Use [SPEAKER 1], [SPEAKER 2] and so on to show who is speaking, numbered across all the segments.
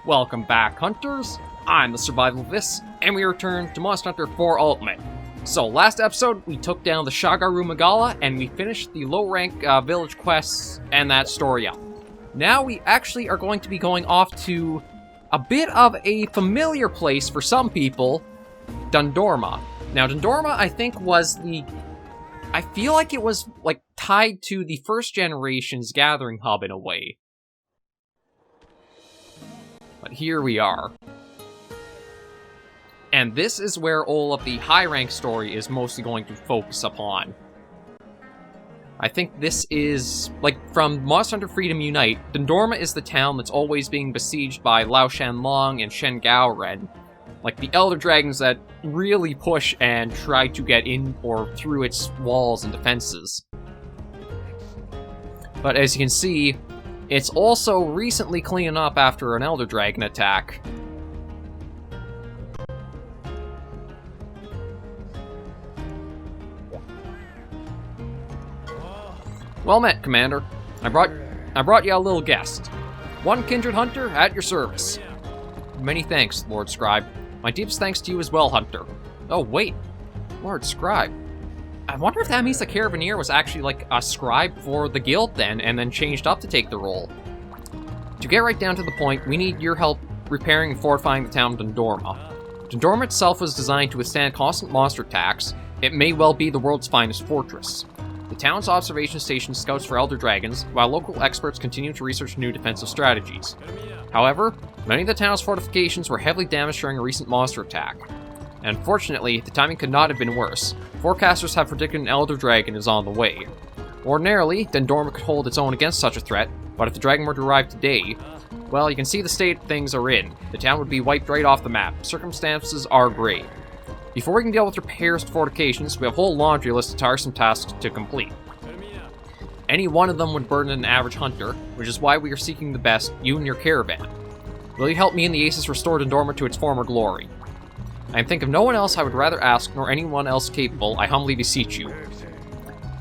[SPEAKER 1] Welcome back, hunters. I'm the SurvivalVis, and we return to Monster Hunter 4 Ultimate. So, last episode, we took down the Shagaru Magala, and we finished the low-rank village quests and that story up. Now we actually are going to be going off to a bit of a familiar place for some people, Dundorma. Now, Dundorma, I think, was I feel like it was, tied to the first generation's gathering hub in a way. But here we are. And this is where all of the high-rank story is mostly going to focus upon. I think this is, from Monster Hunter Freedom Unite, Dundorma is the town that's always being besieged by Lao Shan Long and Shen Gaoren. The Elder Dragons that really push and try to get in or through its walls and defenses. But as you can see, it's also recently cleaning up after an Elder Dragon attack. Well met, Commander. I brought you a little guest. One kindred hunter at your service. Many thanks, Lord Scribe. My deepest thanks to you as well, Hunter. Oh, wait. Lord Scribe. I wonder if that means the Carabineer was actually, a scribe for the guild then, and then changed up to take the role. To get right down to the point, we need your help repairing and fortifying the town of Dundorma. Dundorma itself was designed to withstand constant monster attacks. It may well be the world's finest fortress. The town's observation station scouts for Elder Dragons, while local experts continue to research new defensive strategies. However, many of the town's fortifications were heavily damaged during a recent monster attack. And unfortunately, the timing could not have been worse. Forecasters have predicted an Elder Dragon is on the way. Ordinarily, Dundorma could hold its own against such a threat, but if the dragon were to arrive today, well, you can see the state things are in. The town would be wiped right off the map. Circumstances are grave. Before we can deal with repairs to fortifications, we have a whole laundry list of tiresome tasks to complete. Any one of them would burden an average hunter, which is why we are seeking the best, you and your caravan. Will you help me and the Aces restore Dundorma to its former glory? I can think of no one else I would rather ask, nor anyone else capable. I humbly beseech you.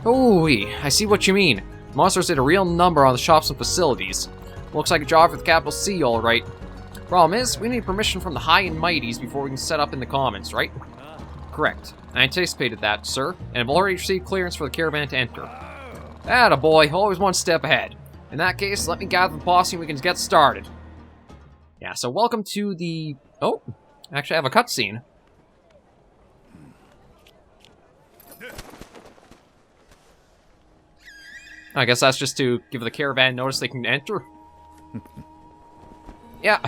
[SPEAKER 1] Ooh-wee, I see what you mean. Monsters did a real number on the shops and facilities. Looks like a job for the capital C, alright. Problem is, we need permission from the high and mighties before we can set up in the commons, right? Correct. I anticipated that, sir, and have already received clearance for the caravan to enter. Attaboy, always one step ahead. In that case, let me gather the posse and we can get started. Yeah, so welcome to the... Oh, actually I have a cutscene. I guess that's just to give the caravan notice they can enter. Yeah.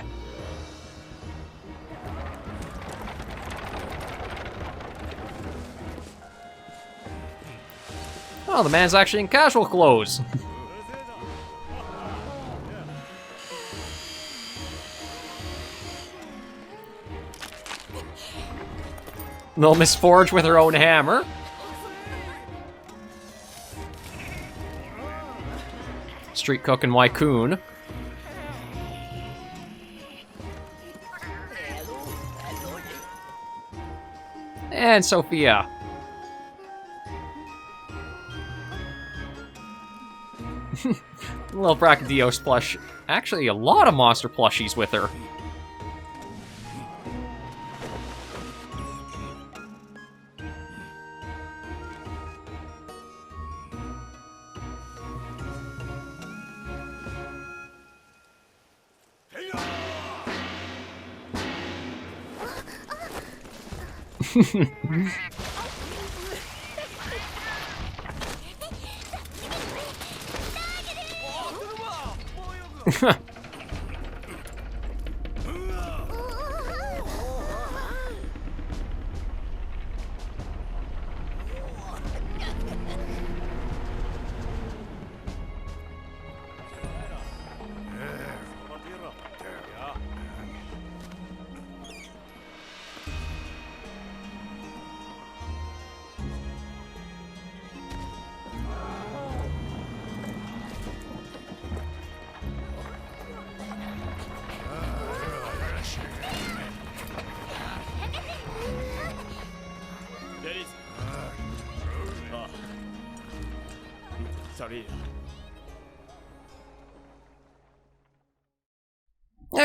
[SPEAKER 1] Oh, the man's actually in casual clothes. Little Miss Forge with her own hammer. Street Cook and Wycoon. And Sophia. Little Brachydios plush. Actually, a lot of monster plushies with her.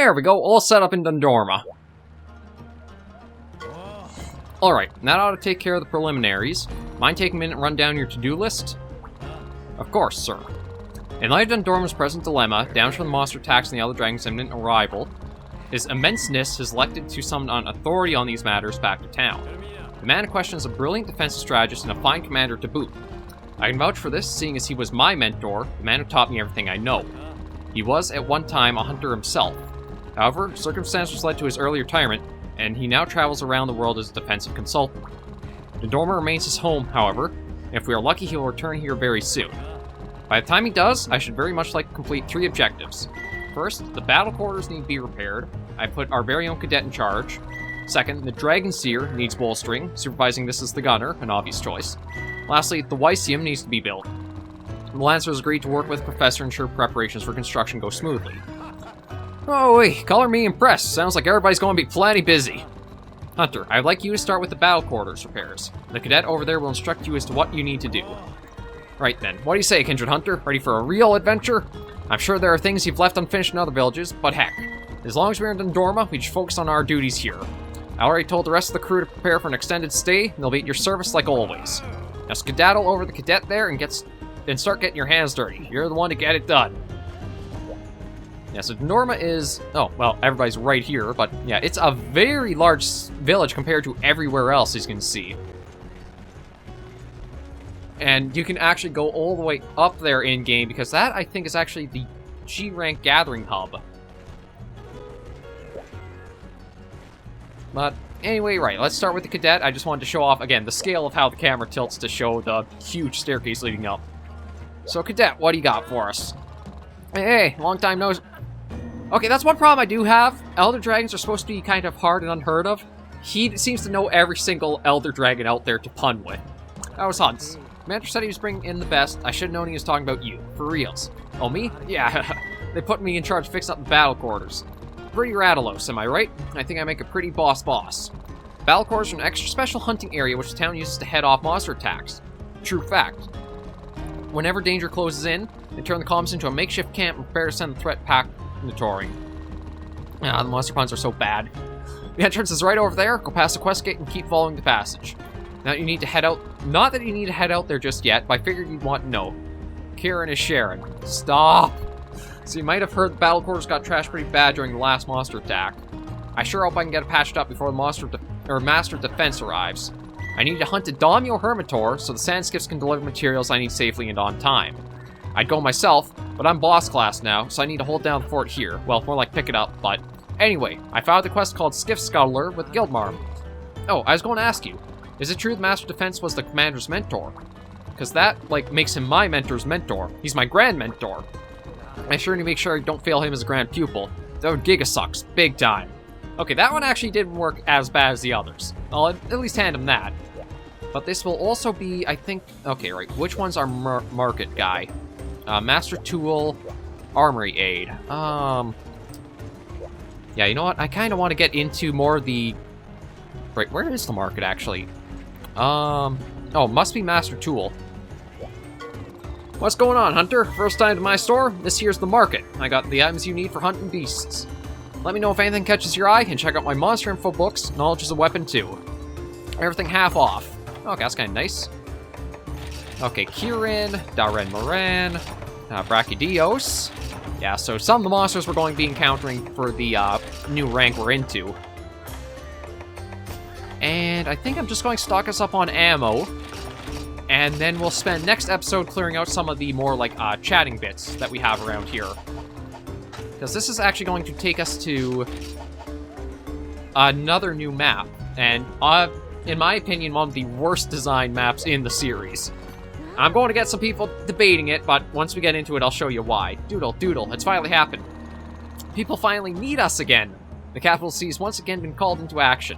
[SPEAKER 1] There we go, all set up in Dundorma. Alright, that ought to take care of the preliminaries. Mind taking a minute and run down your to-do list? Of course, sir. In light of Dundorma's present dilemma, damage from the monster attacks and the Elder Dragon's imminent arrival, His Immenseness has elected to summon an authority on these matters back to town. The man in question is a brilliant defensive strategist and a fine commander to boot. I can vouch for this, seeing as he was my mentor, the man who taught me everything I know. He was, at one time, a hunter himself. However, circumstances led to his early retirement, and he now travels around the world as a defensive consultant. Dundorma remains his home, however, and if we are lucky he will return here very soon. By the time he does, I should very much like to complete 3 objectives. First, the battle quarters need to be repaired. I put our very own cadet in charge. Second, the Dragon Seer needs bolstering, supervising this as the gunner, an obvious choice. Lastly, the Wysium needs to be built. The Lancers agreed to work with the Professor to ensure preparations for construction go smoothly. Oh wait, color me impressed. Sounds like everybody's going to be plenty busy. Hunter, I'd like you to start with the battle quarters repairs. The cadet over there will instruct you as to what you need to do. Right then, what do you say, Kindred Hunter? Ready for a real adventure? I'm sure there are things you've left unfinished in other villages, but heck. As long as we're in Dundorma, we just focus on our duties here. I already told the rest of the crew to prepare for an extended stay, and they'll be at your service like always. Now skedaddle over the cadet there and start getting your hands dirty. You're the one to get it done. Yeah, so Dundorma is... Oh, well, everybody's right here, but yeah, it's a very large village compared to everywhere else you can see. And you can actually go all the way up there in-game, because that, I think, is actually the G-Rank Gathering Hub. But anyway, right, let's start with the cadet. I just wanted to show off, again, the scale of how the camera tilts to show the huge staircase leading up. So, cadet, what do you got for us? Hey, long time no... Okay, that's one problem I do have. Elder Dragons are supposed to be kind of hard and unheard of. He seems to know every single Elder Dragon out there to pun with. That was Hunt's. Commander said he was bringing in the best. I should have known he was talking about you. For reals. Oh, me? Yeah, they put me in charge of fixing up the battle quarters. Pretty Radalos, am I right? I think I make a pretty boss. Battle quarters are an extra special hunting area which the town uses to head off monster attacks. True fact. Whenever danger closes in, they turn the comms into a makeshift camp and prepare to send the threat pack in the touring. The monster puns are so bad. The entrance is right over there. Go past the quest gate and keep following the passage. Now you need to head out. Not that you need to head out there just yet, but I figured you'd want to know. Kieran is Sharon. Stop! So you might have heard the battle quarters got trashed pretty bad during the last monster attack. I sure hope I can get it patched up before the Master Defense arrives. I need to hunt a Domio Hermitor so the Sandskiffs can deliver materials I need safely and on time. I'd go myself, but I'm boss class now, so I need to hold down the fort here. Well, more like pick it up, but... Anyway, I found the quest called Skiff Scuttler with Guildmarm. Oh, I was going to ask you. Is it true the Master Defense was the commander's mentor? Because that, makes him my mentor's mentor. He's my grand mentor. I sure need to make sure I don't fail him as a grand pupil. That would Giga sucks, big time. Okay, that one actually didn't work as bad as the others. I'll at least hand him that. But this will also be, I think... Okay, right, which one's our market guy? Master Tool, Armory Aid. Yeah, you know what? I kind of want to get into more of the... Right, where is the market, actually? Oh, must be Master Tool. What's going on, Hunter? First time to my store? This here's the market. I got the items you need for hunting beasts. Let me know if anything catches your eye, and check out my monster info books. Knowledge is a weapon, too. Everything half off. Okay, that's kind of nice. Okay, Kieran, Darren Moran, Brachydios. Yeah, so some of the monsters we're going to be encountering for the new rank we're into. And I think I'm just going to stock us up on ammo. And then we'll spend next episode clearing out some of the more, chatting bits that we have around here. Because this is actually going to take us to another new map. And, in my opinion, one of the worst designed maps in the series. I'm going to get some people debating it, but once we get into it, I'll show you why. Doodle, it's finally happened. People finally need us again. The capital C's once again been called into action.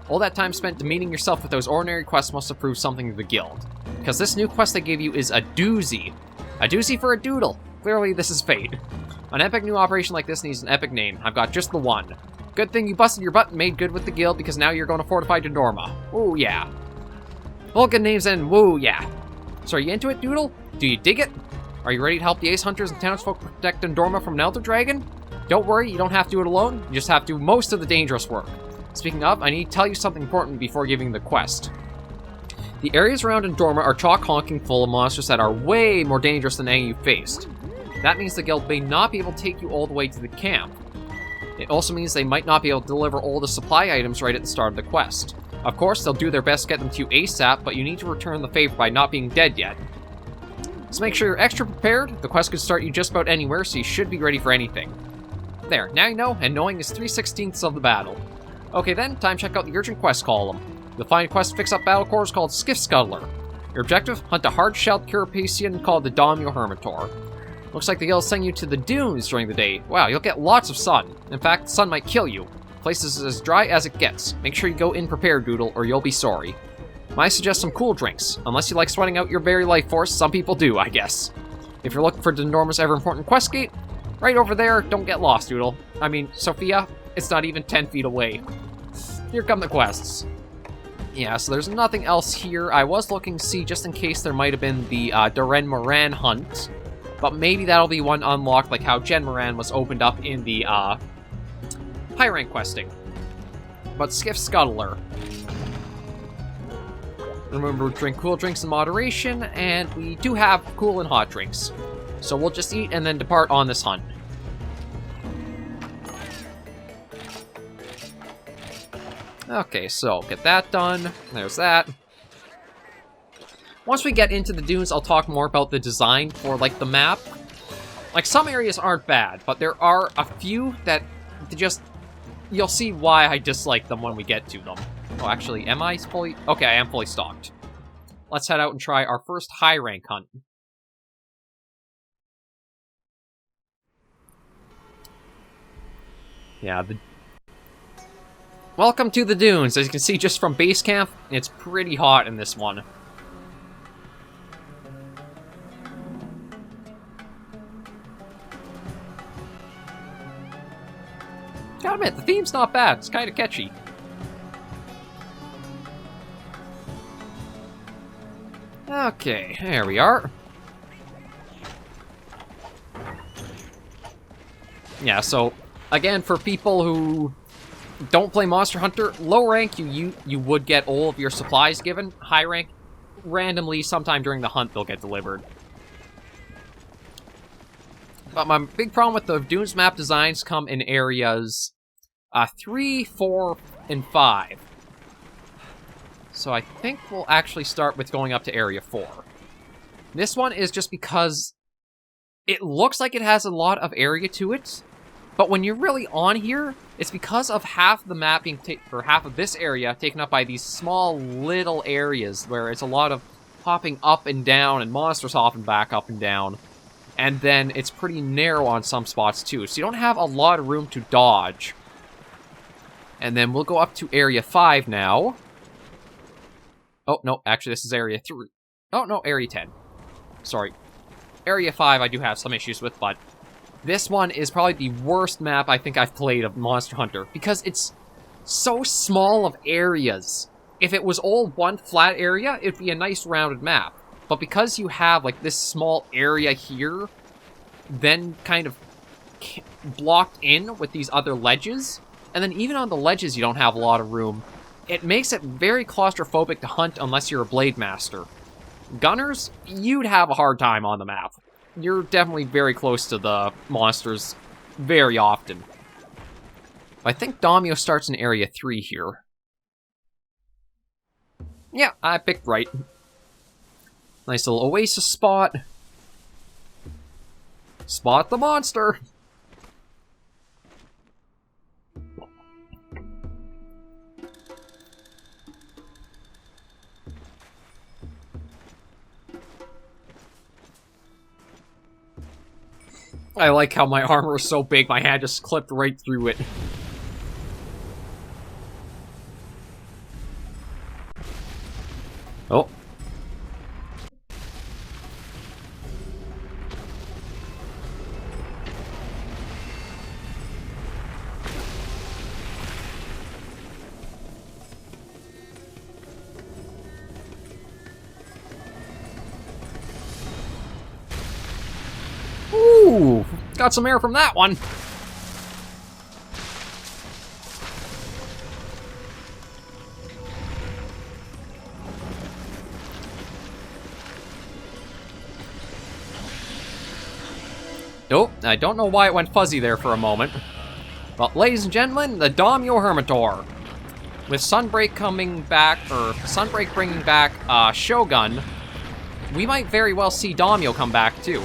[SPEAKER 1] All that time spent demeaning yourself with those ordinary quests must have proved something to the guild. Because this new quest they gave you is a doozy. A doozy for a doodle. Clearly this is fate. An epic new operation like this needs an epic name. I've got just the one. Good thing you busted your butt and made good with the guild, because now you're going to fortify Dundorma. Ooh, yeah. All good names and woo, yeah. So are you into it, Doodle? Do you dig it? Are you ready to help the ace hunters and townsfolk protect Dundorma from an Elder Dragon? Don't worry, you don't have to do it alone. You just have to do most of the dangerous work. Speaking of, I need to tell you something important before giving the quest. The areas around Dundorma are chock-honking full of monsters that are way more dangerous than any you've faced. That means the guild may not be able to take you all the way to the camp. It also means they might not be able to deliver all the supply items right at the start of the quest. Of course, they'll do their best to get them to you ASAP, but you need to return the favor by not being dead yet. So make sure you're extra prepared. The quest could start you just about anywhere, so you should be ready for anything. There, now you know, and knowing is 3/16ths of the battle. Okay then, time to check out the urgent quest column. You'll find a quest to fix up battle cores called Skiff Scuttler. Your objective, hunt a hard-shelled Carapacian called the Domio Hermitor. Looks like the guild send you to the dunes during the day. Wow, you'll get lots of sun. In fact, the sun might kill you. The place is as dry as it gets. Make sure you go in prepared, Doodle, or you'll be sorry. Might suggest some cool drinks. Unless you like sweating out your very life force, some people do, I guess. If you're looking for Dundorma's ever-important quest gate, right over there, don't get lost, Doodle. I mean, Sophia, it's not even 10 feet away. Here come the quests. Yeah, so there's nothing else here. I was looking to see just in case there might have been the Doren Moran hunt. But maybe that'll be one unlocked, like how Jen Moran was opened up in the high rank questing. But Skiff Scuttler. Remember, drink cool drinks in moderation, and we do have cool and hot drinks. So we'll just eat and then depart on this hunt. Okay, so get that done. There's that. Once we get into the dunes, I'll talk more about the design for, like, the map. Like, some areas aren't bad, but there are a few that just... You'll see why I dislike them when we get to them. Oh, actually, am I fully... Okay, I am fully stocked. Let's head out and try our first high-rank hunt. Yeah, Welcome to the dunes. As you can see just from base camp, it's pretty hot in this one. Gotta admit, the theme's not bad. It's kind of catchy. Okay, there we are. Yeah, so, again, for people who don't play Monster Hunter, low rank, you would get all of your supplies given. High rank, randomly, sometime during the hunt, they'll get delivered. But my big problem with the Dunes map designs come in areas 3, 4, and 5. So I think we'll actually start with going up to area 4. This one is just because it looks like it has a lot of area to it, but when you're really on here, it's because of half the map being or half of this area taken up by these small little areas where it's a lot of hopping up and down and monsters hopping back up and down. And then it's pretty narrow on some spots too, so you don't have a lot of room to dodge. And then we'll go up to area 5 now. Oh, no, actually this is area 3. Oh, no, area 10. Sorry. Area 5 I do have some issues with, but this one is probably the worst map I think I've played of Monster Hunter, because it's so small of areas. If it was all one flat area, it'd be a nice rounded map. But because you have, like, this small area here, then kind of blocked in with these other ledges, and then even on the ledges you don't have a lot of room, it makes it very claustrophobic to hunt unless you're a Blade Master. Gunners, you'd have a hard time on the map. You're definitely very close to the monsters very often. I think Domio starts in area 3 here. Yeah, I picked right. Nice little oasis spot. Spot the monster! I like how my armor is so big, my hand just clipped right through it. Oh. Ooh, got some air from that one. Oh, I don't know why it went fuzzy there for a moment. But ladies and gentlemen, the Daimyo Hermitor. With Sunbreak coming back, or Sunbreak bringing back Shogun, we might very well see Daimyo come back too.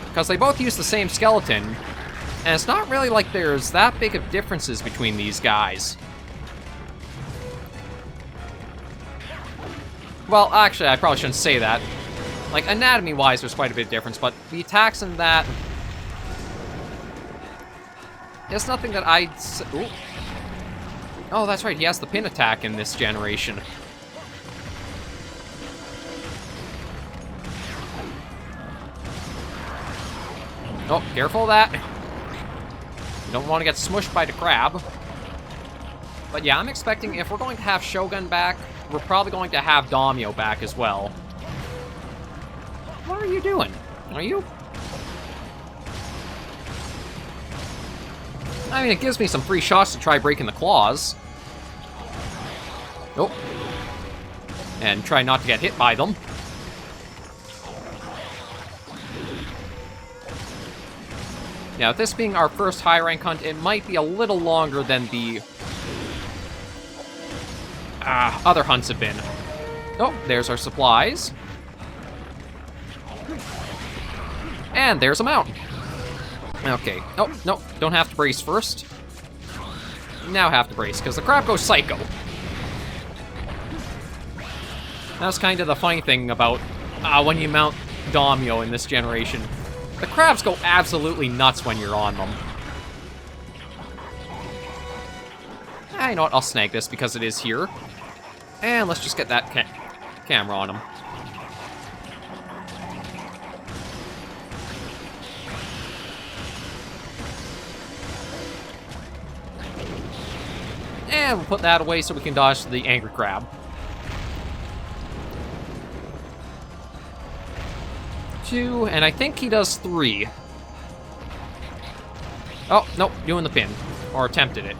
[SPEAKER 1] Because they both use the same skeleton, and it's not really like there's that big of differences between these guys. Well, actually, I probably shouldn't say that. Like, anatomy-wise, there's quite a bit of difference, but the attacks in that... It's nothing that I'd... Ooh. Oh, that's right, he has the pin attack in this generation. Oh, careful of that. You don't want to get smushed by the crab. But yeah, I'm expecting if we're going to have Shogun back, we're probably going to have Daimyo back as well. What are you doing? Are you... I mean, it gives me some free shots to try breaking the claws. Oh. And try not to get hit by them. Now, with this being our first high rank hunt, it might be a little longer than the other hunts have been. Oh, there's our supplies. And there's a mount. Okay. Oh, no, don't have to brace first. Now have to brace, because the crab goes psycho. That's kind of the funny thing about when you mount Daimyo in this generation. The crabs go absolutely nuts when you're on them. You know what, I'll snag this because it is here. And let's just get that camera on him. And we'll put that away so we can dodge the angry crab. 2, and I think he does 3. Oh, nope, doing the pin. Or attempted it.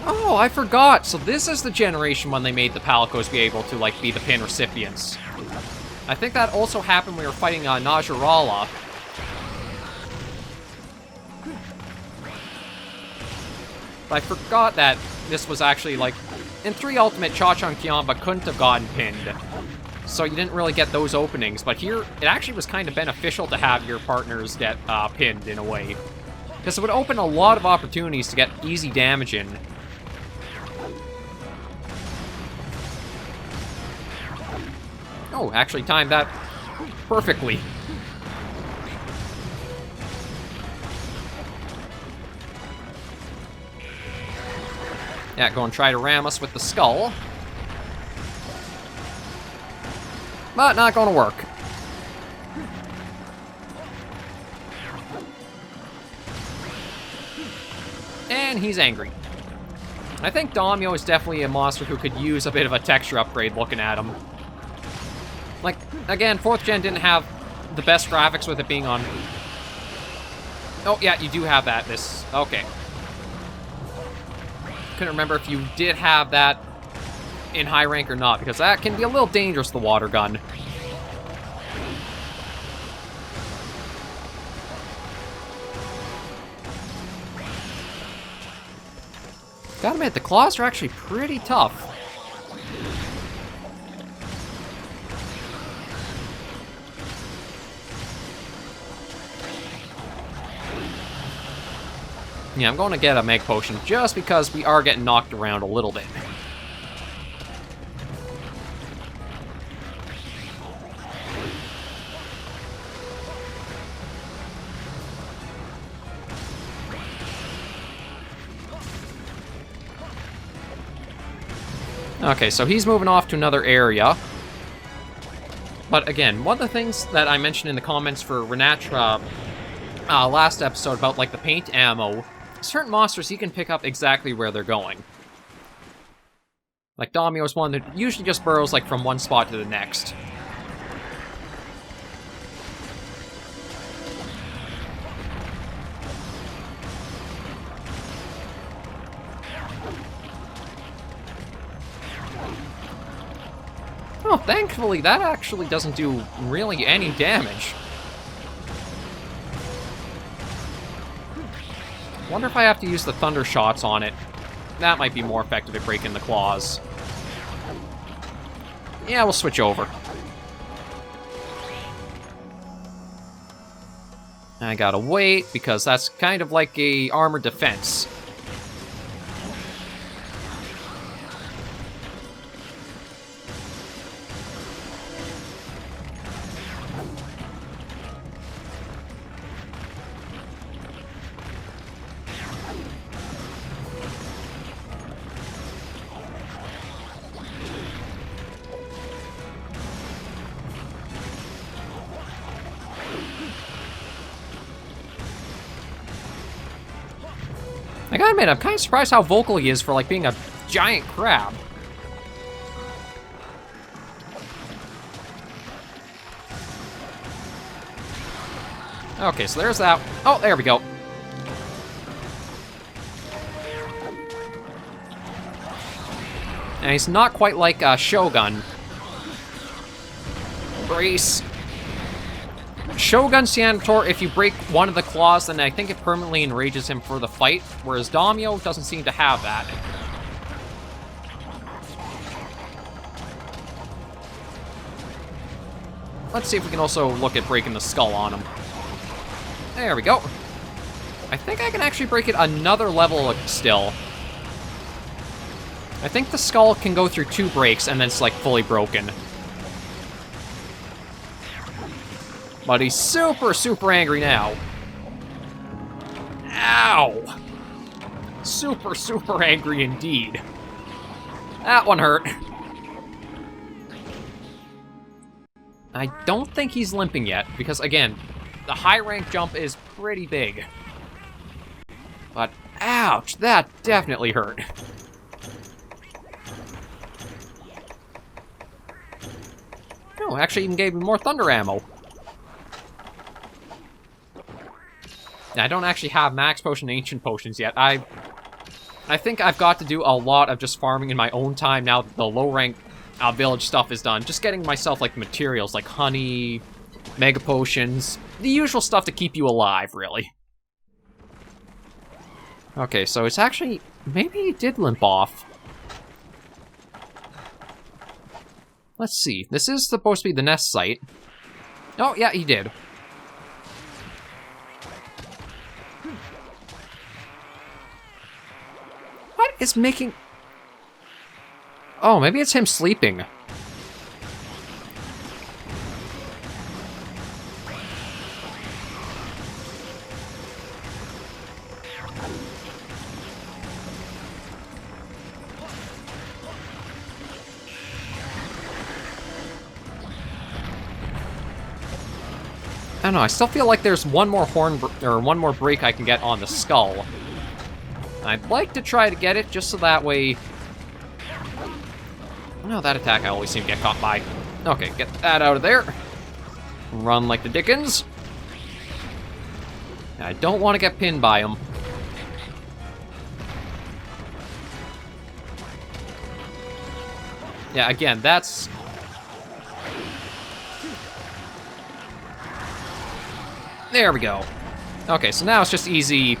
[SPEAKER 1] Oh, I forgot. So this is the generation when they made the Palicos be able to, like, be the pin recipients. I think that also happened when we were fighting Najarala. But I forgot that this was actually, like, in 3 Ultimate, Cha-Chun Kyamba couldn't have gotten pinned. So you didn't really get those openings. But here, it actually was kind of beneficial to have your partners get pinned in a way. Because it would open a lot of opportunities to get easy damage in. Oh, actually timed that perfectly. Yeah, go and try to ram us with the skull. But not gonna work. And he's angry. I think Daimyo is definitely a monster who could use a bit of a texture upgrade looking at him. Like, again, 4th gen didn't have the best graphics with it being on... Oh, yeah, you do have that. Okay. Couldn't remember if you did have that in high rank or not, because that can be a little dangerous, the water gun. Gotta admit, the claws are actually pretty tough. Yeah, I'm going to get a Meg Potion just because we are getting knocked around a little bit. Okay, so he's moving off to another area. But again, one of the things that I mentioned in the comments for Renatra last episode about, like, the paint ammo, certain monsters you can pick up exactly where they're going. Like Daimyo is one that usually just burrows, like, from one spot to the next. thankfully, that actually doesn't do really any damage. Wonder if I have to use the thunder shots on it. That might be more effective at breaking the claws. Yeah, we'll switch over. I gotta wait, because that's kind of like a armor defense. I gotta admit, I'm kind of surprised how vocal he is for, like, being a giant crab. Okay, so there's that. Oh, there we go. And he's not quite like Shogun. Brace. Shogun Senator, if you break one of the claws, then I think it permanently enrages him for the fight, whereas Daimyo doesn't seem to have that. Let's see if we can also look at breaking the skull on him. There we go. I think I can actually break it another level still. I think the skull can go through 2 breaks and then it's like fully broken. But he's super, super angry now. Ow! Super, super angry indeed. That one hurt. I don't think he's limping yet, because again, the high rank jump is pretty big. But ouch, that definitely hurt. Oh, actually even gave me more thunder ammo. I don't actually have max potion and ancient potions yet. I think I've got to do a lot of just farming in my own time now that the low rank village stuff is done. Just getting myself like materials like honey, mega potions, the usual stuff to keep you alive, really. Okay, so it's actually, maybe he did limp off. Let's see, this is supposed to be the nest site. Oh, yeah, he did. What is making... Oh, maybe it's him sleeping. I don't know, I still feel like there's one more one more break I can get on the skull. I'd like to try to get it, just so that way... No, that attack I always seem to get caught by. Okay, get that out of there. Run like the dickens. I don't want to get pinned by him. Yeah, again, that's... There we go. Okay, so now it's just easy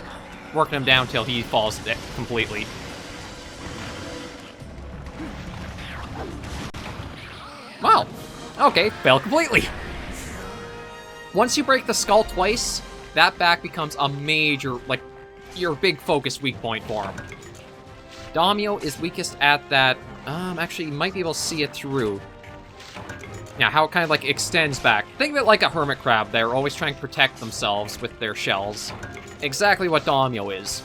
[SPEAKER 1] working him down till he falls completely. Wow. Okay, fell completely. Once you break the skull twice, that back becomes a major, like, your big focus weak point for him. Daimyo is weakest at that. Actually, you might be able to see it through. Yeah, how it kind of, like, extends back. Think of it like a hermit crab. They're always trying to protect themselves with their shells. Exactly what Daimyo is.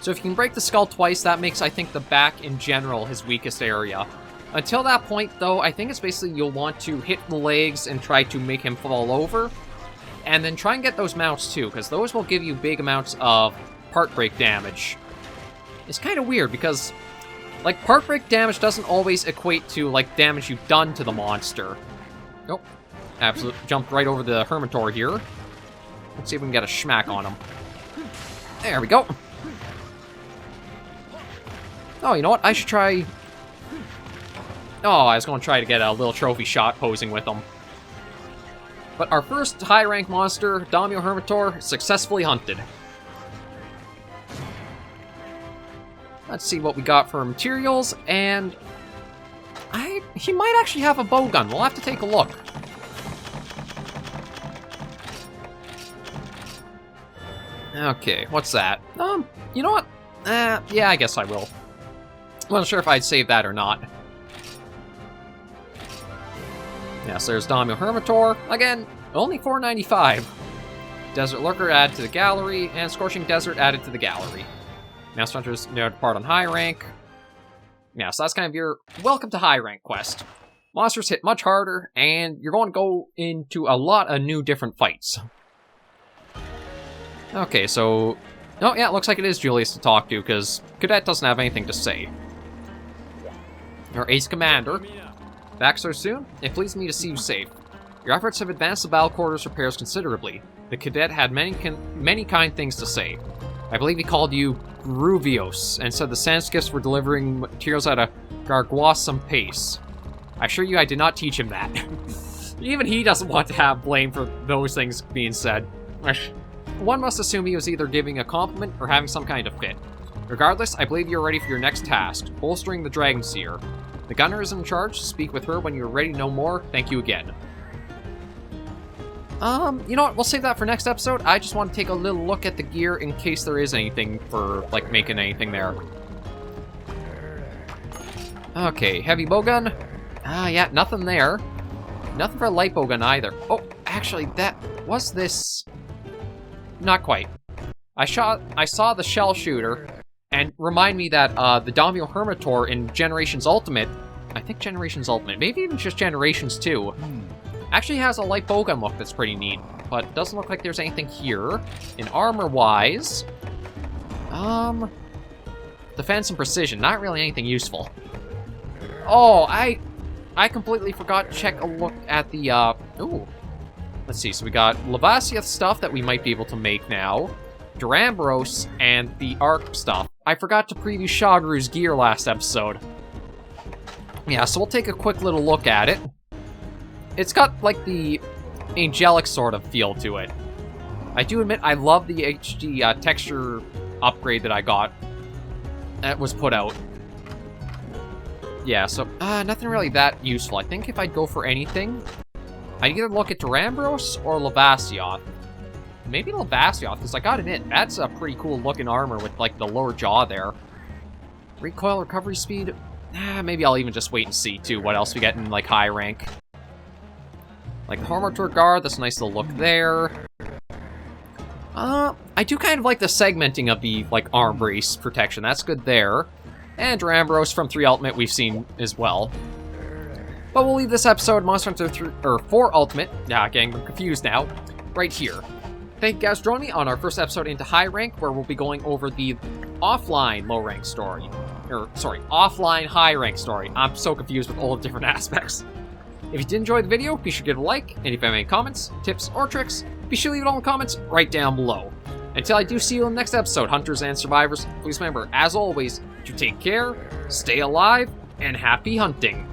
[SPEAKER 1] So if you can break the skull twice, that makes, I think, the back in general his weakest area. Until that point, though, I think it's basically you'll want to hit the legs and try to make him fall over. And then try and get those mounts, too, because those will give you big amounts of part break damage. It's kind of weird, because... like, part break damage doesn't always equate to, like, damage you've done to the monster. Nope. Absolutely jumped right over the Hermitor here. Let's see if we can get a schmack on him. There we go. Oh, you know what? I should try... Oh, I was going to try to get a little trophy shot posing with him. But our first high-rank monster, Daimyo Hermitor, successfully hunted. Let's see what we got for materials, and... he might actually have a bowgun. We'll have to take a look. Okay, what's that? You know what? Yeah, I guess I will. Wasn't sure if I'd save that or not. Yes, there's Daimyo Hermitor. Again, only $4.95. Desert Lurker added to the gallery, and Scorching Desert added to the gallery. Mouse Hunters depart on high rank. Yeah, so that's kind of your welcome to high rank quest. Monsters hit much harder, and you're going to go into a lot of new different fights. Okay, so... Oh, yeah, it looks like it is Julius to talk to, because Cadet doesn't have anything to say. Your Ace Commander. Back so soon? It pleases me to see you safe. Your efforts have advanced the battle quarters repairs considerably. The Cadet had many kind things to say. I believe he called you Gruvios, and said the Sanskifs were delivering materials at a garguasum pace. I assure you I did not teach him that. Even he doesn't want to have blame for those things being said. One must assume he was either giving a compliment or having some kind of fit. Regardless, I believe you're ready for your next task, bolstering the Dragon Seer. The gunner is in charge. Speak with her when you're ready to know more. Thank you again. You know what? We'll save that for next episode. I just want to take a little look at the gear in case there is anything for, like, making anything there. Okay, heavy bowgun. Yeah, nothing there. Nothing for a light bowgun either. Oh, actually, that was this... Not quite. I saw the shell shooter, and remind me that the Daimyo Hermitor in Generations Ultimate, I think Generations Ultimate, maybe even just Generations 2, actually has a light bowgun look that's pretty neat, but it doesn't look like there's anything here. In armor-wise, defense and precision, not really anything useful. Oh, I completely forgot to check a look at the, ooh. Let's see, so we got Lavasia stuff that we might be able to make now, Durambros, and the Arc stuff. I forgot to preview Shagru's gear last episode. Yeah, so we'll take a quick little look at it. It's got, like, the angelic sort of feel to it. I do admit I love the HD texture upgrade that I got. That was put out. Yeah, so, nothing really that useful. I think if I'd go for anything, I'd either look at Durambros or Lavasioth. Maybe Lavasioth, because I gotta admit, that's a pretty cool looking armor with, like, the lower jaw there. Recoil recovery speed? Maybe I'll even just wait and see, too, what else we get in, like, high rank. Like, the Hermitor Guard, that's a nice little look there. I do kind of like the segmenting of the, like, arm brace protection. That's good there. And Durambros from 3 Ultimate we've seen as well. But we'll leave this episode, Monster Hunter 4 Ultimate, getting confused now, right here. Thank you guys for joining me on our first episode into high rank, where we'll be going over the offline low rank story. Offline high rank story. I'm so confused with all the different aspects. If you did enjoy the video, be sure to give it a like, and if you have any comments, tips, or tricks, be sure to leave it all in the comments right down below. Until I do see you in the next episode, Hunters and Survivors, please remember, as always, to take care, stay alive, and happy hunting.